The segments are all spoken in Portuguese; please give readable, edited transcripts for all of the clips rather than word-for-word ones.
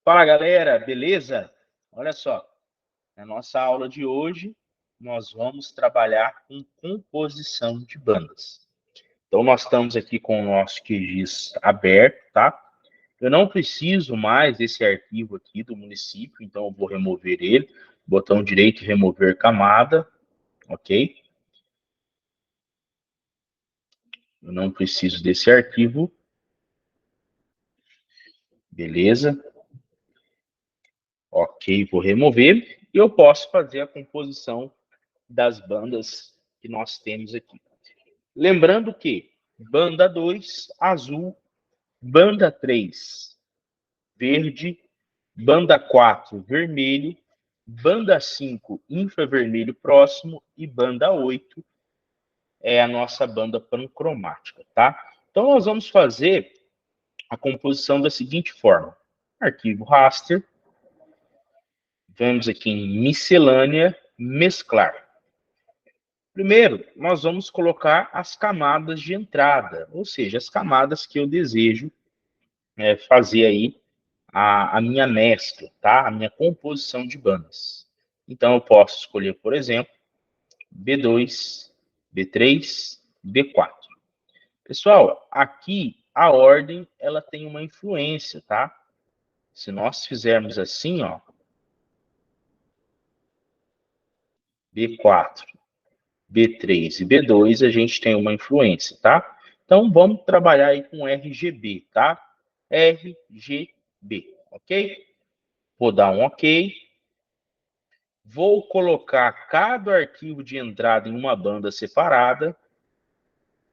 Fala, galera, beleza? Olha só, na nossa aula de hoje, nós vamos trabalhar com composição de bandas. Então, nós estamos aqui com o nosso QGIS aberto, tá? Eu não preciso mais desse arquivo aqui do município, então eu vou remover ele. Botão direito, remover camada, ok? Eu não preciso desse arquivo, beleza? Ok, vou remover. E eu posso fazer a composição das bandas que nós temos aqui. Lembrando que banda 2, azul, banda 3, verde, banda 4, vermelho, banda 5, infravermelho próximo e banda 8 é a nossa banda pancromática, tá? Então, nós vamos fazer a composição da seguinte forma. Arquivo raster, vamos aqui em miscelânea, mesclar. Primeiro, nós vamos colocar as camadas de entrada, ou seja, as camadas que eu desejo fazer aí a minha mescla, tá? A minha composição de bandas. Então, eu posso escolher, por exemplo, B2, B3, B4. Pessoal, aqui a ordem ela tem uma influência, tá? Se nós fizermos assim, ó, B4, B3 e B2, a gente tem uma influência, tá? Então, vamos trabalhar aí com RGB, tá? RGB, ok? Vou dar um OK. Vou colocar cada arquivo de entrada em uma banda separada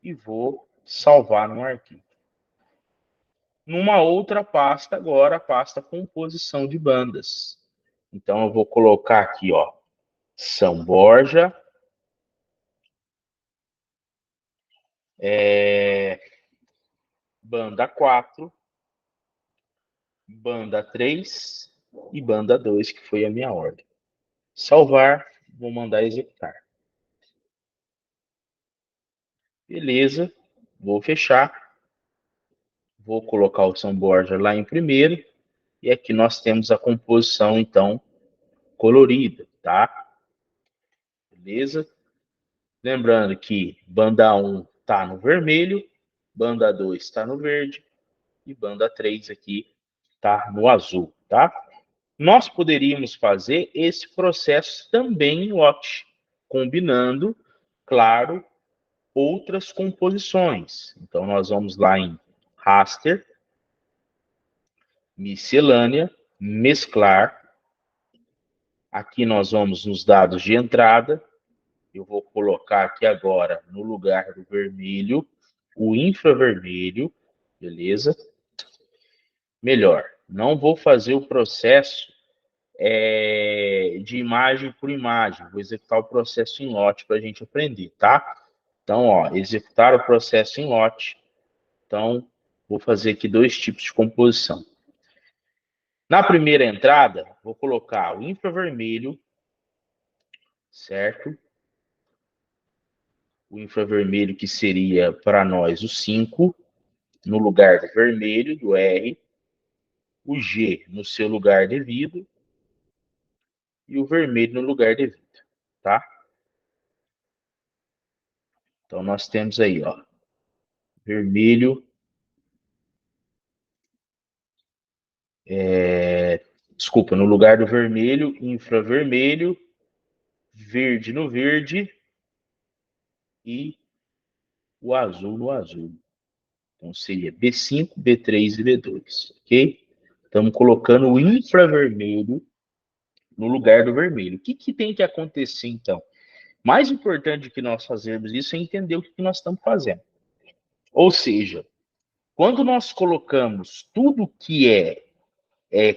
e vou salvar no arquivo. Numa outra pasta agora, a pasta composição de bandas. Então, eu vou colocar aqui, ó, São Borja, banda 4, banda 3 e banda 2, que foi a minha ordem. Salvar, vou mandar executar. Beleza, vou fechar. Vou colocar o São Borja lá em primeiro. E aqui nós temos a composição, então, colorida, tá? Beleza? Lembrando que banda 1 está no vermelho, banda 2 está no verde e banda 3 aqui está no azul, tá? Nós poderíamos fazer esse processo também em lote, combinando, claro, outras composições. Então, nós vamos lá em raster, miscelânea, mesclar. Aqui nós vamos nos dados de entrada. Eu vou colocar aqui agora, no lugar do vermelho, o infravermelho, beleza? Melhor, não vou fazer o processo de imagem por imagem, vou executar o processo em lote para a gente aprender, tá? Então, ó, executar o processo em lote. Então, vou fazer aqui dois tipos de composição. Na primeira entrada, vou colocar o infravermelho, certo? O infravermelho que seria para nós o 5, no lugar do vermelho, do R, o G no seu lugar devido e o vermelho no lugar devido, tá? Então, nós temos aí, ó, vermelho, desculpa, no lugar do vermelho, infravermelho, verde no verde e o azul no azul. Então, seria B5, B3 e B2, ok? Estamos colocando o infravermelho no lugar do vermelho. O que tem que acontecer, então? Mais importante que nós fazermos isso é entender o que nós estamos fazendo. Ou seja, quando nós colocamos tudo que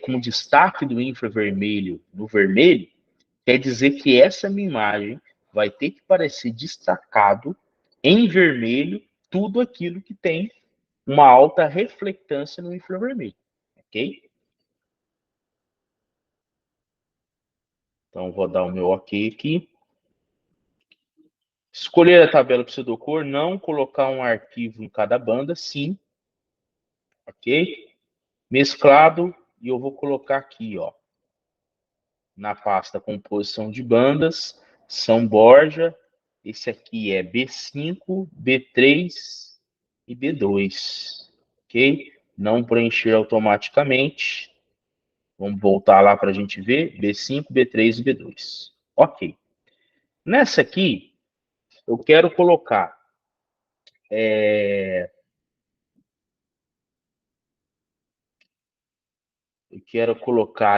com destaque do infravermelho no vermelho, quer dizer que essa minha imagem vai ter que parecer destacado em vermelho tudo aquilo que tem uma alta reflectância no infravermelho, ok? Então, vou dar o meu OK aqui. Escolher a tabela pseudocor, não colocar um arquivo em cada banda, sim. Ok? Mesclado, e eu vou colocar aqui, ó, na pasta composição de bandas, São Borja, esse aqui é B5, B3 e B2, ok? Não preencher automaticamente. Vamos voltar lá para a gente ver, B5, B3 e B2. Ok. Nessa aqui, eu quero colocar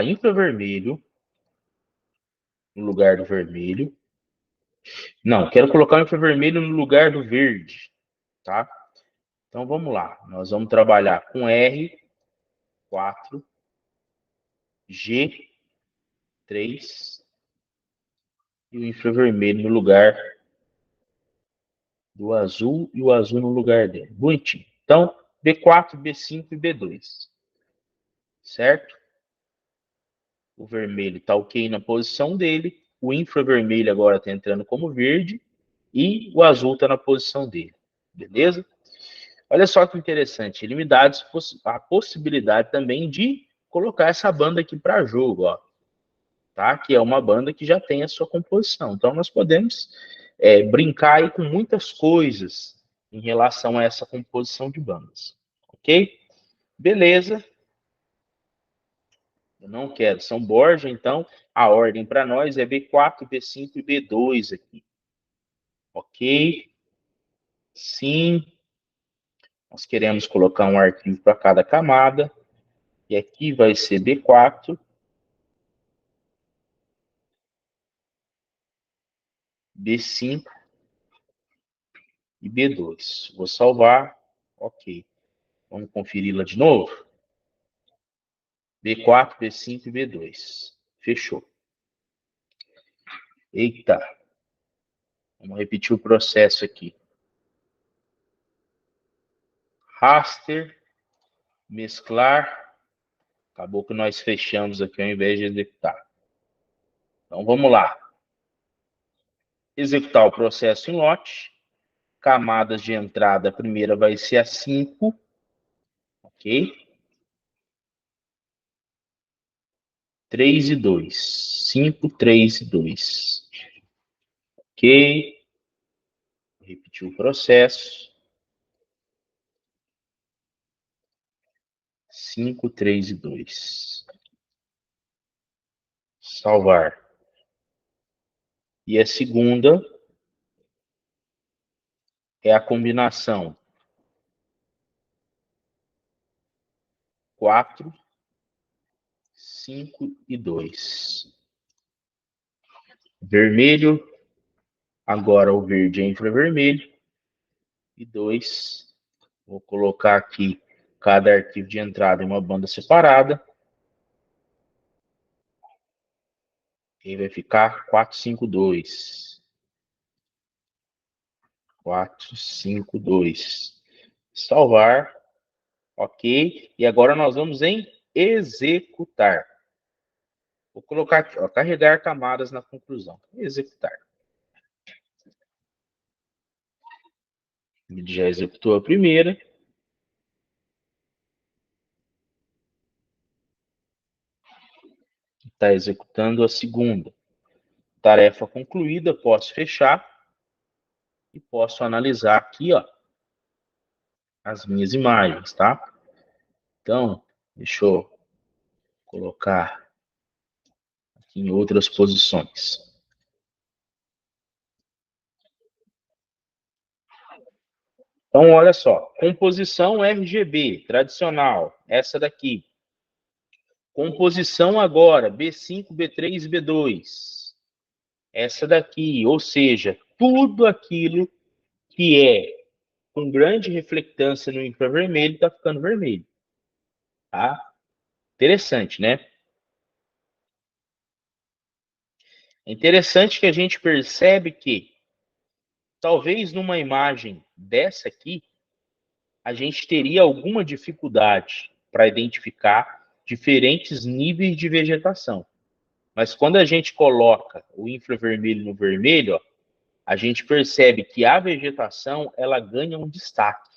infravermelho no lugar do vermelho. Não, quero colocar o infravermelho no lugar do verde, tá? Então vamos lá. Nós vamos trabalhar com R4, G3 e o infravermelho no lugar do azul e o azul no lugar dele. Bonitinho. Então, B4, B5 e B2. Certo? O vermelho está ok na posição dele. O infravermelho agora está entrando como verde. E o azul está na posição dele. Beleza? Olha só que interessante. Ele me dá a possibilidade também de colocar essa banda aqui para jogo, ó. Tá? Que é uma banda que já tem a sua composição. Então, nós podemos brincar aí com muitas coisas em relação a essa composição de bandas. Ok? Beleza. Eu não quero São Borja, então a ordem para nós é B4, B5 e B2 aqui. Ok? Sim. Nós queremos colocar um arquivo para cada camada. E aqui vai ser B4, B5 e B2. Vou salvar. Ok. Vamos conferi-la de novo? B4, B5 e B2. Fechou. Eita. Vamos repetir o processo aqui. Raster, mesclar. Acabou que nós fechamos aqui ao invés de executar. Então vamos lá. Executar o processo em lote. Camadas de entrada, a primeira vai ser a 5. Ok? 3 e 2. 5, 3 e 2. Ok. Repetir o processo. 5, 3 e 2. Salvar. E a segunda é a combinação 4, 5 e 2. Vermelho. Agora o verde é infravermelho. E 2. Vou colocar aqui cada arquivo de entrada em uma banda separada. E vai ficar 4, 5, 2. 4, 5, 2. Salvar. Ok. E agora nós vamos em executar. Vou colocar aqui, ó, carregar camadas na conclusão. Executar. Ele já executou a primeira. Está executando a segunda. Tarefa concluída, posso fechar. E posso analisar aqui, ó, as minhas imagens, tá? Então, deixa eu colocar aqui em outras posições. Então, olha só, composição RGB, tradicional, essa daqui. Composição agora, B5, B3 e B2. Essa daqui, ou seja, tudo aquilo que é com grande reflectância no infravermelho está ficando vermelho. Tá? Interessante, né? É interessante que a gente percebe que talvez numa imagem dessa aqui, a gente teria alguma dificuldade para identificar diferentes níveis de vegetação. Mas quando a gente coloca o infravermelho no vermelho, ó, a gente percebe que a vegetação ela ganha um destaque.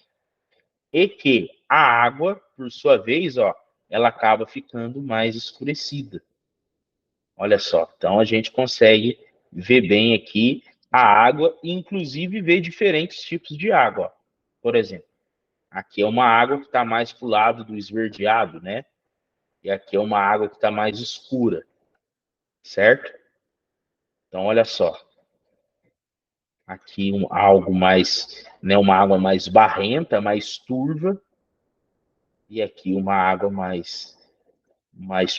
E que a água, por sua vez, ó, ela acaba ficando mais escurecida. Olha só, então a gente consegue ver bem aqui a água e inclusive ver diferentes tipos de água. Por exemplo, aqui é uma água que está mais para o lado do esverdeado, né? E aqui é uma água que está mais escura, certo? Então, olha só. Aqui algo mais, né, uma água mais barrenta, mais turva, e aqui uma água mais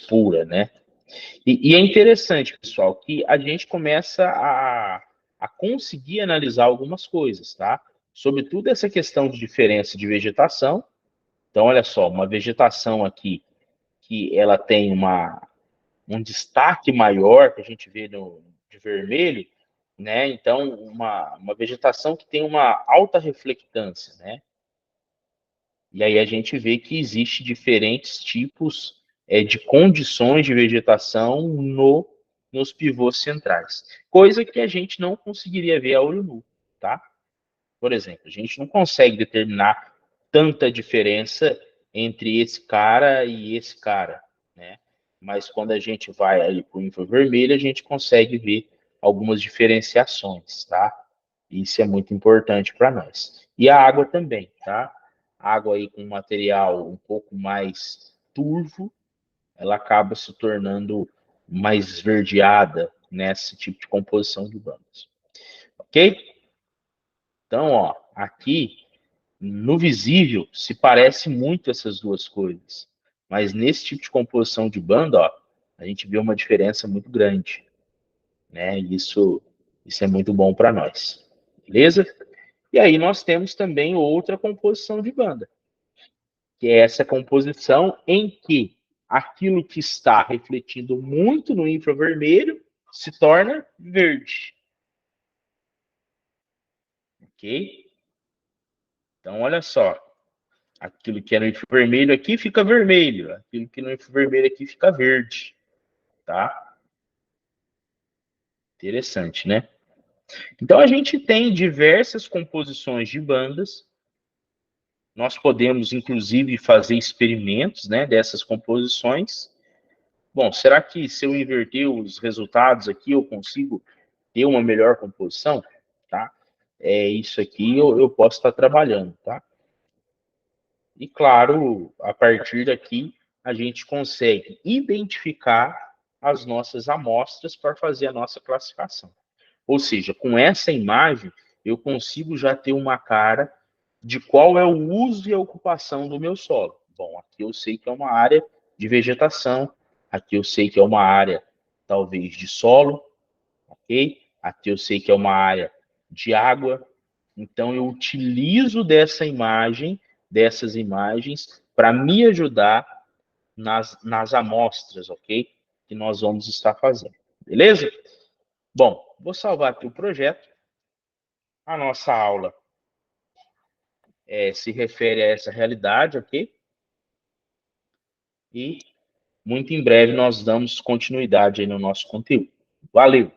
pura, né? E é interessante, pessoal, que a gente começa a conseguir analisar algumas coisas, tá? Sobretudo essa questão de diferença de vegetação. Então, olha só, uma vegetação aqui que ela tem um destaque maior, que a gente vê de vermelho, né? Então, uma vegetação que tem uma alta reflectância, né? E aí a gente vê que existe diferentes tipos de condições de vegetação nos pivôs centrais, coisa que a gente não conseguiria ver a olho nu, tá? Por exemplo, a gente não consegue determinar tanta diferença entre esse cara e esse cara, né? Mas quando a gente vai ali para o infravermelho, a gente consegue ver algumas diferenciações, tá? Isso é muito importante para nós. E a água também, tá? Água aí com material um pouco mais turvo, ela acaba se tornando mais esverdeada nesse tipo de composição de bandas. Ok? Então, ó, aqui no visível se parece muito essas duas coisas, mas nesse tipo de composição de banda, ó, a gente vê uma diferença muito grande, né? Isso é muito bom para nós, beleza? E aí nós temos também outra composição de banda, que é essa composição em que aquilo que está refletindo muito no infravermelho se torna verde, ok? Então, olha só, aquilo que é no infravermelho aqui fica vermelho, aquilo que no infravermelho aqui fica verde, tá? Interessante, né? Então a gente tem diversas composições de bandas. Nós podemos inclusive fazer experimentos, né, dessas composições. Bom, será que se eu inverter os resultados aqui eu consigo ter uma melhor composição? Tá? É isso aqui eu posso estar trabalhando, tá? E claro, a partir daqui a gente consegue identificar as nossas amostras para fazer a nossa classificação. Ou seja, com essa imagem eu consigo já ter uma cara de qual é o uso e a ocupação do meu solo. Bom, aqui eu sei que é uma área de vegetação, aqui eu sei que é uma área talvez de solo, ok? Aqui eu sei que é uma área de água. Então eu utilizo dessas imagens, para me ajudar nas amostras, ok? Que nós vamos estar fazendo. Beleza? Bom, vou salvar aqui o projeto. A nossa aula se refere a essa realidade, ok? E muito em breve nós damos continuidade aí no nosso conteúdo. Valeu!